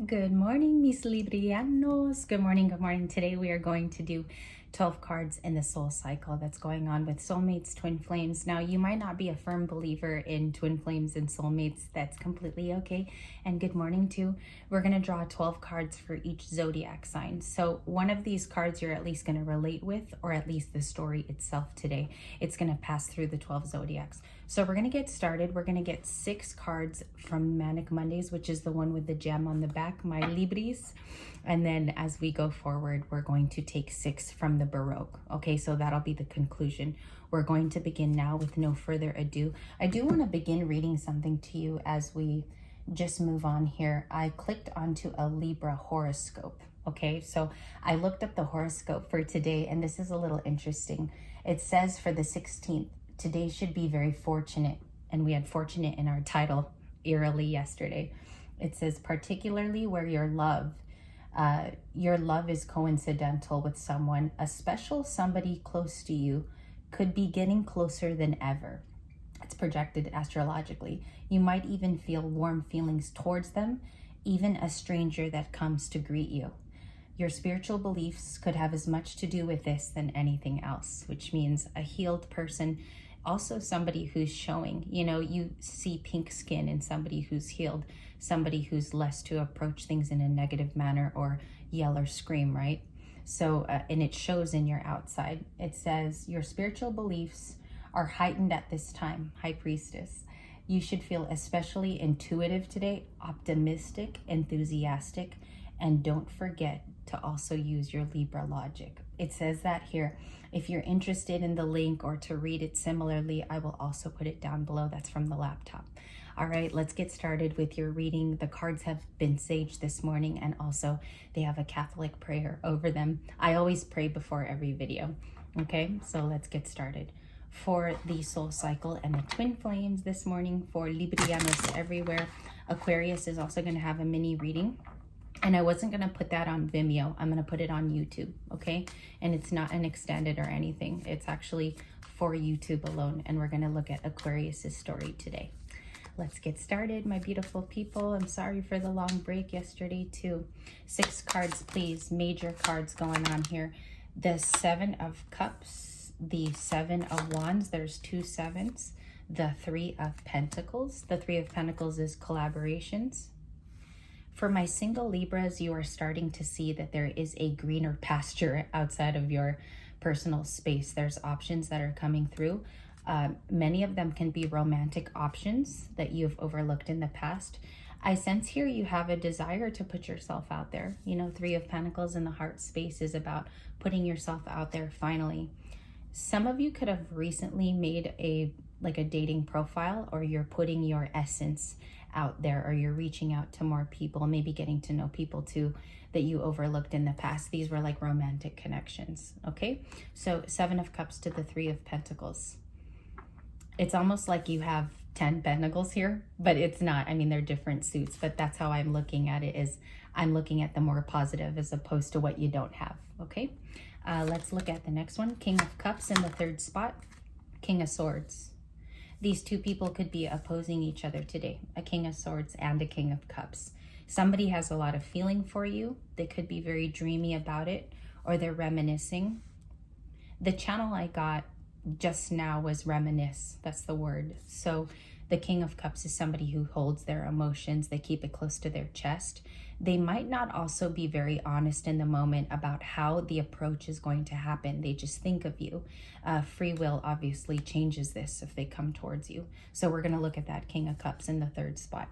Good morning, mis Librianos. Good morning, good morning. Today we are going to do 12 cards in the soul cycle that's going on with soulmates, twin flames. Now, you might not be a firm believer in twin flames and soulmates. That's completely okay. And good morning, too. We're going to draw 12 cards for each zodiac sign. So one of these cards you're at least going to relate with, or at least the story itself today. It's going to pass through the 12 zodiacs. So we're going to get started. We're going to get 6 cards from Manic Mondays, which is the one with the gem on the back, my Libris. And then as we go forward, we're going to take 6 from the Baroque. Okay, so that'll be the conclusion. We're going to begin now with no further ado. I do want to begin reading something to you as we just move on here. I clicked onto a Libra horoscope. Okay, so I looked up the horoscope for today, and this is a little interesting. It says for the 16th, today should be very fortunate, and we had fortunate in our title eerily yesterday. It says, particularly where your love is coincidental with someone, a special somebody close to you could be getting closer than ever. It's projected astrologically. You might even feel warm feelings towards them, even a stranger that comes to greet you. Your spiritual beliefs could have as much to do with this than anything else, which means a healed person, also somebody who's showing, you see pink skin in somebody who's healed, somebody who's less to approach things in a negative manner or yell or scream, right? So, and it shows in your outside. It says, your spiritual beliefs are heightened at this time, High Priestess. You should feel especially intuitive today, optimistic, enthusiastic, and don't forget to also use your Libra logic. It says that here. If you're interested in the link or to read it similarly, I will also put it down below. That's from the laptop. All right, let's get started with your reading. The cards have been saged this morning, and also they have a Catholic prayer over them. I always pray before every video. Okay, so let's get started. For the soul cycle and the twin flames this morning, for Librianos everywhere, Aquarius is also going to have a mini reading. And I wasn't going to put that on Vimeo. I'm going to put it on YouTube, okay? And it's not an extended or anything. It's actually for YouTube alone. And we're going to look at Aquarius's story today. Let's get started, my beautiful people. I'm sorry for the long break yesterday, too. 6 cards, please. Major cards going on here. The 7 of Cups, the 7 of Wands. There's 2 sevens. The 3 of Pentacles. The 3 of Pentacles is collaborations. For my single Libras, you are starting to see that there is a greener pasture outside of your personal space. There's options that are coming through. Many of them can be romantic options that you've overlooked in the past. I sense here you have a desire to put yourself out there. 3 of Pentacles in the heart space is about putting yourself out there finally. Some of you could have recently made a dating profile, or you're putting your essence out there, or you're reaching out to more people, maybe getting to know people too that you overlooked in the past. These were like romantic connections. Okay, so 7 of Cups to the 3 of Pentacles. It's almost like you have 10 pentacles here, but it's not. I mean, they're different suits, but that's how I'm looking at it. Is I'm looking at the more positive as opposed to what you don't have. Okay, let's look at the next one. King of Cups in the 3rd spot, King of Swords. These 2 people could be opposing each other today, a King of Swords and a King of Cups. Somebody has a lot of feeling for you. They could be very dreamy about it, or they're reminiscing. The channel I got just now was reminisce. That's the word. So the King of Cups is somebody who holds their emotions. They keep it close to their chest. They might not also be very honest in the moment about how the approach is going to happen. They just think of you. Free will obviously changes this if they come towards you. So we're going to look at that King of Cups in the 3rd spot.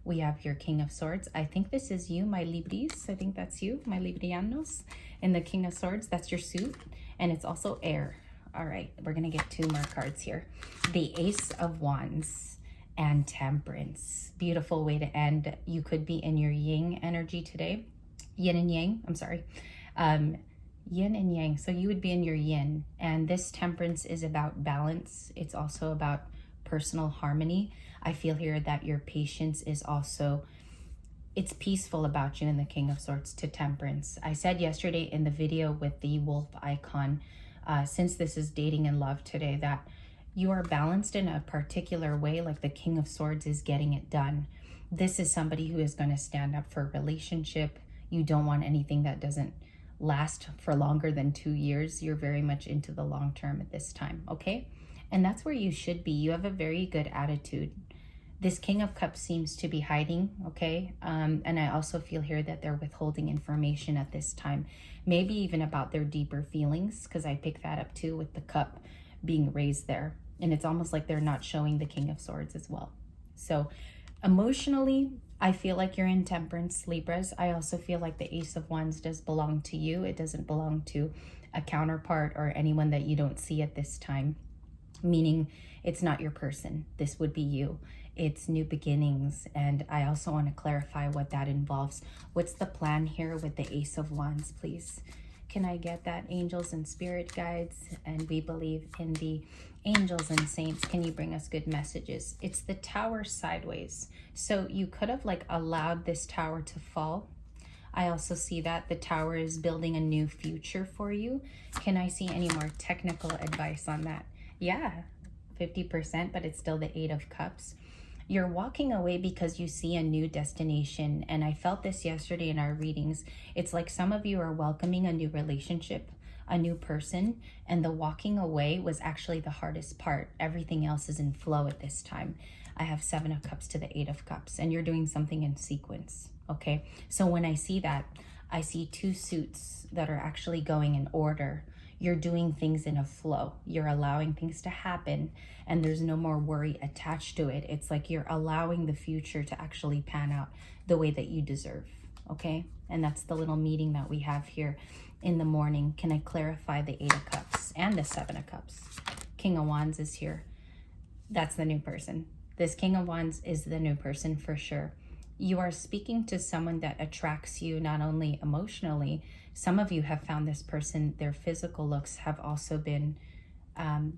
We have your King of Swords. I think this is you, my Libris. I think that's you, my Librianos. In the King of Swords, that's your suit. And it's also air. All right, we're going to get 2 more cards here. The Ace of Wands and Temperance. Beautiful way to end. You could be in your yin energy today. Yin and yang, I'm sorry. Yin and yang. So you would be in your yin. And this Temperance is about balance. It's also about personal harmony. I feel here that your patience is also, it's peaceful about you in the King of Swords to Temperance. I said yesterday in the video with the wolf icon, since this is dating and love today, that you are balanced in a particular way, like the King of Swords is getting it done. This is somebody who is going to stand up for a relationship. You don't want anything that doesn't last for longer than 2 years. You're very much into the long term at this time, okay? And that's where you should be. You have a very good attitude. This King of Cups seems to be hiding, okay? And I also feel here that they're withholding information at this time, maybe even about their deeper feelings, because I pick that up too with the cup being raised there. And it's almost like they're not showing the King of Swords as well. So emotionally, I feel like you're in temperance, Libras. I also feel like the Ace of Wands does belong to you. It doesn't belong to a counterpart or anyone that you don't see at this time, meaning it's not your person. This would be you. It's new beginnings. And I also want to clarify what that involves. What's the plan here with the Ace of Wands, please? Can I get that, angels and spirit guides? And we believe in the angels and saints. Can you bring us good messages? It's the Tower sideways. So you could have like allowed this tower to fall. I also see that the Tower is building a new future for you. Can I see any more technical advice on that? Yeah, 50%, but it's still the Eight of Cups. You're walking away because you see a new destination. And I felt this yesterday in our readings. It's like some of you are welcoming a new relationship, a new person, and the walking away was actually the hardest part. Everything else is in flow at this time. I have Seven of Cups to the Eight of Cups, and you're doing something in sequence, okay? So when I see that, I see two suits that are actually going in order. You're doing things in a flow. You're allowing things to happen, and there's no more worry attached to it. It's like you're allowing the future to actually pan out the way that you deserve, okay? And that's the little meeting that we have here in the morning. Can I clarify the Eight of Cups and the Seven of Cups? King of Wands is here. That's the new person. This King of Wands is the new person for sure. You are speaking to someone that attracts you not only emotionally. Some of you have found this person, their physical looks have also been,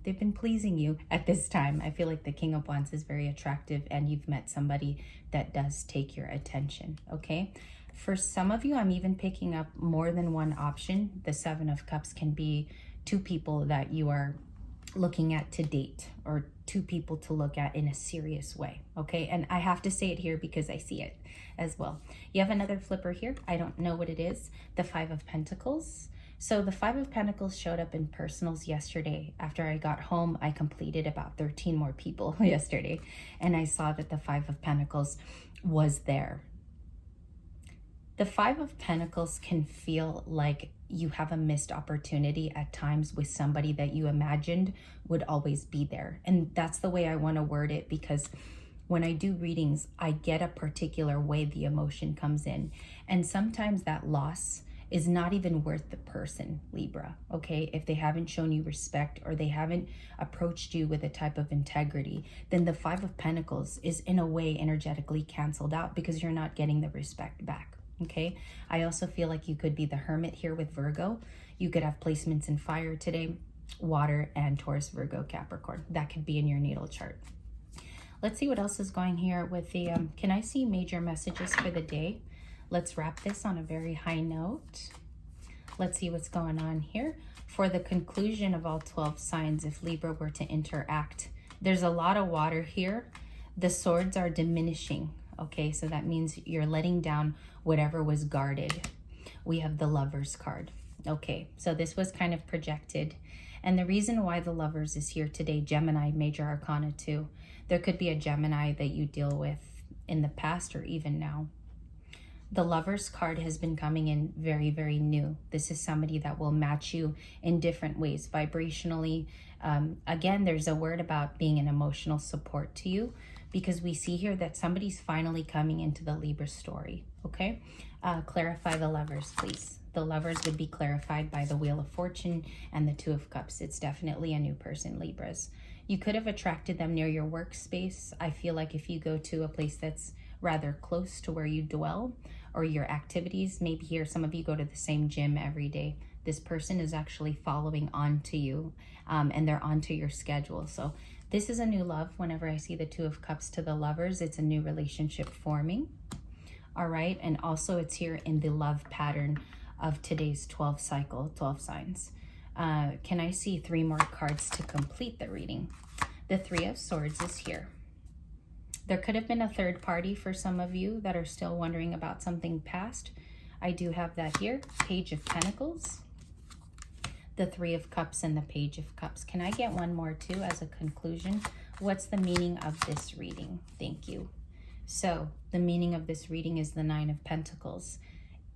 they've been pleasing you at this time. I feel like the King of Wands is very attractive and you've met somebody that does take your attention, okay? For some of you, I'm even picking up more than one option. The Seven of Cups can be two people that you are looking at to date, or two people to look at in a serious way, okay? And I have to say it here because I see it as well. You have another flipper here. I don't know what it is. The Five of Pentacles. So the Five of Pentacles showed up in personals yesterday. After I got home, I completed about 13 more people yesterday, and I saw that the Five of Pentacles was there. The Five of Pentacles can feel like you have a missed opportunity at times with somebody that you imagined would always be there. And that's the way I want to word it, because when I do readings, I get a particular way the emotion comes in. And sometimes that loss is not even worth the person, Libra, okay? If they haven't shown you respect or they haven't approached you with a type of integrity, then the Five of Pentacles is in a way energetically canceled out because you're not getting the respect back. Okay, I also feel like you could be the Hermit here with Virgo. You could have placements in fire today, water, and Taurus, Virgo, Capricorn. That could be in your natal chart. Let's see what else is going here with the, can I see major messages for the day? Let's wrap this on a very high note. Let's see what's going on here. For the conclusion of all 12 signs, if Libra were to interact, there's a lot of water here. The swords are diminishing. Okay, so that means you're letting down whatever was guarded. We have the Lovers card. Okay, so this was kind of projected. And the reason why the Lovers is here today, Gemini, Major Arcana 2. There could be a Gemini that you deal with in the past or even now. The Lovers card has been coming in very, very new. This is somebody that will match you in different ways, vibrationally. Again, there's a word about being an emotional support to you, because we see here that somebody's finally coming into the Libra story, okay? Clarify the Lovers, please. The Lovers would be clarified by the Wheel of Fortune and the Two of Cups. It's definitely a new person, Libras. You could have attracted them near your workspace. I feel like if you go to a place that's rather close to where you dwell or your activities, maybe here some of you go to the same gym every day. This person is actually following on to you, and they're onto your schedule. So this is a new love. Whenever I see the Two of Cups to the Lovers, it's a new relationship forming. All right. And also it's here in the love pattern of today's 12 cycle, 12 signs. Can I see 3 more cards to complete the reading? The Three of Swords is here. There could have been a third party for some of you that are still wondering about something past. I do have that here. Page of Pentacles, the Three of Cups, and the Page of Cups. Can I get one more too as a conclusion? What's the meaning of this reading? Thank you. So the meaning of this reading is the Nine of Pentacles.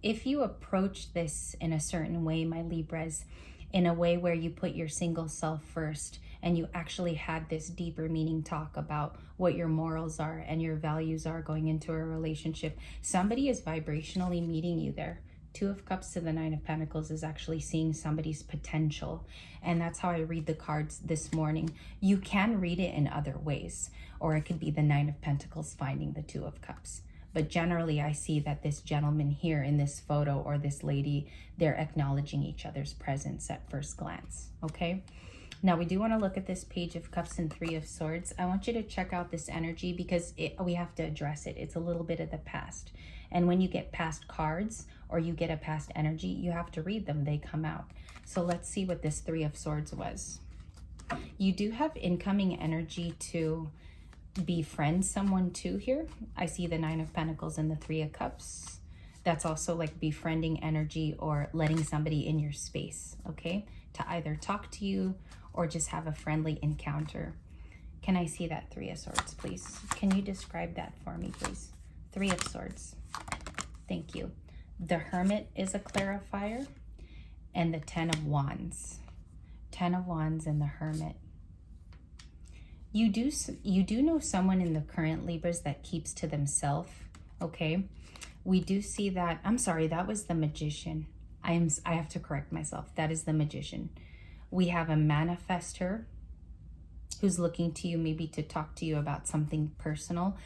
If you approach this in a certain way, my Libras, in a way where you put your single self first, and you actually had this deeper meaning talk about what your morals are and your values are going into a relationship, somebody is vibrationally meeting you there. Two of Cups to the Nine of Pentacles is actually seeing somebody's potential. And that's how I read the cards this morning. You can read it in other ways, or it could be the Nine of Pentacles finding the Two of Cups. But generally, I see that this gentleman here in this photo, or this lady, they're acknowledging each other's presence at first glance, okay? Now, we do want to look at this Page of Cups and Three of Swords. I want you to check out this energy because we have to address it. It's a little bit of the past. And when you get past cards or you get a past energy, you have to read them. They come out. So let's see what this Three of Swords was. You do have incoming energy to befriend someone too here. I see the Nine of Pentacles and the Three of Cups. That's also like befriending energy or letting somebody in your space, okay? To either talk to you or just have a friendly encounter. Can I see that Three of Swords, please? Can you describe that for me, please? Three of Swords. Thank you. The Hermit is a clarifier, and the Ten of Wands. Ten of Wands and the Hermit. You do know someone in the current Libras that keeps to themselves, okay? We do see that. I'm sorry, that was the Magician. I have to correct myself. That is the Magician. We have a manifestor who's looking to you maybe to talk to you about something personal.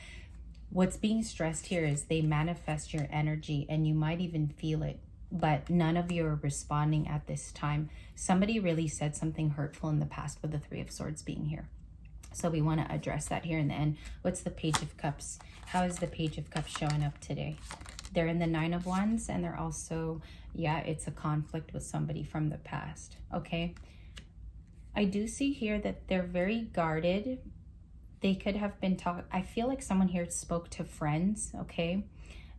What's being stressed here is they manifest your energy and you might even feel it, but none of you are responding at this time. Somebody really said something hurtful in the past with the Three of Swords being here. So we want to address that here in the end. What's the Page of Cups? How is the Page of Cups showing up today? They're in the Nine of Wands, and they're also, yeah, it's a conflict with somebody from the past, okay? I do see here that they're very guarded. They could have been I feel like someone here spoke to friends, okay,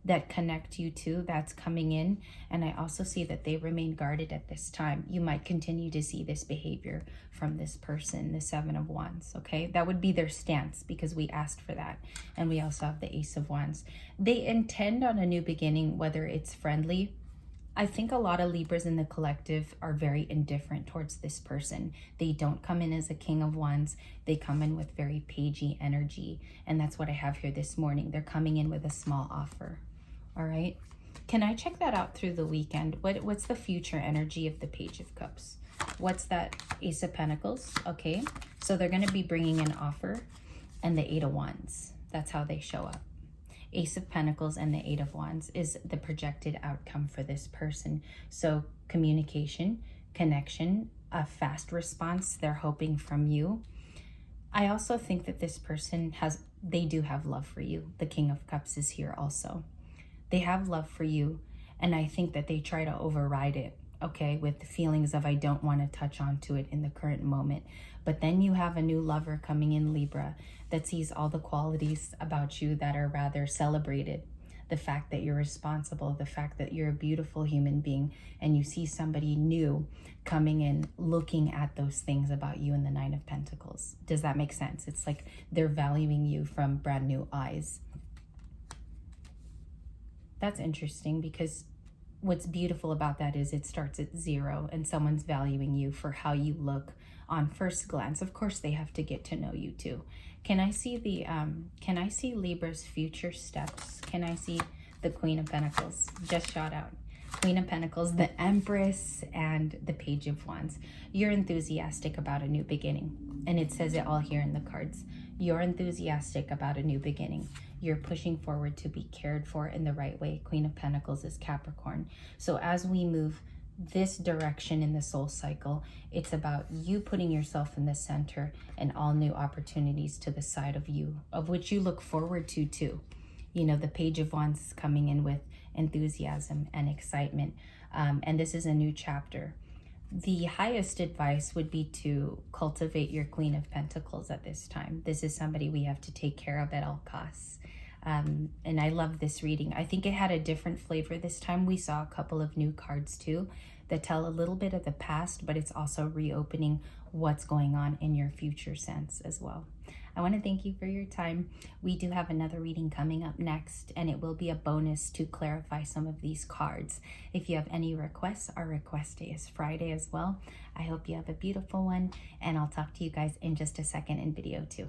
that connect you to, that's coming in. And I also see that they remain guarded at this time. You might continue to see this behavior from this person, the Seven of Wands, okay? That would be their stance because we asked for that. And we also have the Ace of Wands. They intend on a new beginning, whether it's friendly. I think a lot of Libras in the collective are very indifferent towards this person. They don't come in as a King of Wands. They come in with very pagey energy. And that's what I have here this morning. They're coming in with a small offer. All right. Can I check that out through the weekend? What's the future energy of the Page of Cups? What's that? Ace of Pentacles. Okay. So they're going to be bringing an offer, and the Eight of Wands. That's how they show up. Ace of Pentacles and the Eight of Wands is the projected outcome for this person. So communication, connection, a fast response they're hoping from you. I also think that this person they do have love for you. The King of Cups is here also. They have love for you, and I think that they try to override it, okay, with the feelings of I don't want to touch onto it in the current moment. But then you have a new lover coming in, Libra, that sees all the qualities about you that are rather celebrated. The fact that you're responsible, the fact that you're a beautiful human being, and you see somebody new coming in looking at those things about you in the Nine of Pentacles. Does that make sense? It's like they're valuing you from brand new eyes. That's interesting because what's beautiful about that is it starts at zero and someone's valuing you for how you look on first glance. Of course, they have to get to know you too. Can I see can I see Libra's future steps? Can I see the Queen of Pentacles? Just shout out. Queen of Pentacles, the Empress, and the Page of Wands. You're enthusiastic about a new beginning. And it says it all here in the cards. You're enthusiastic about a new beginning. You're pushing forward to be cared for in the right way. Queen of Pentacles is Capricorn. So as we move this direction in the soul cycle, it's about you putting yourself in the center and all new opportunities to the side of you, of which you look forward to too. You know, the Page of Wands is coming in with enthusiasm and excitement. And this is a new chapter. The highest advice would be to cultivate your Queen of Pentacles at this time. This is somebody we have to take care of at all costs. And I love this reading. I think it had a different flavor this time. We saw a couple of new cards too that tell a little bit of the past, but it's also reopening what's going on in your future sense as well. I want to thank you for your time. We do have another reading coming up next, and it will be a bonus to clarify some of these cards. If you have any requests, our request day is Friday as well. I hope you have a beautiful one, and I'll talk to you guys in just a second in video 2.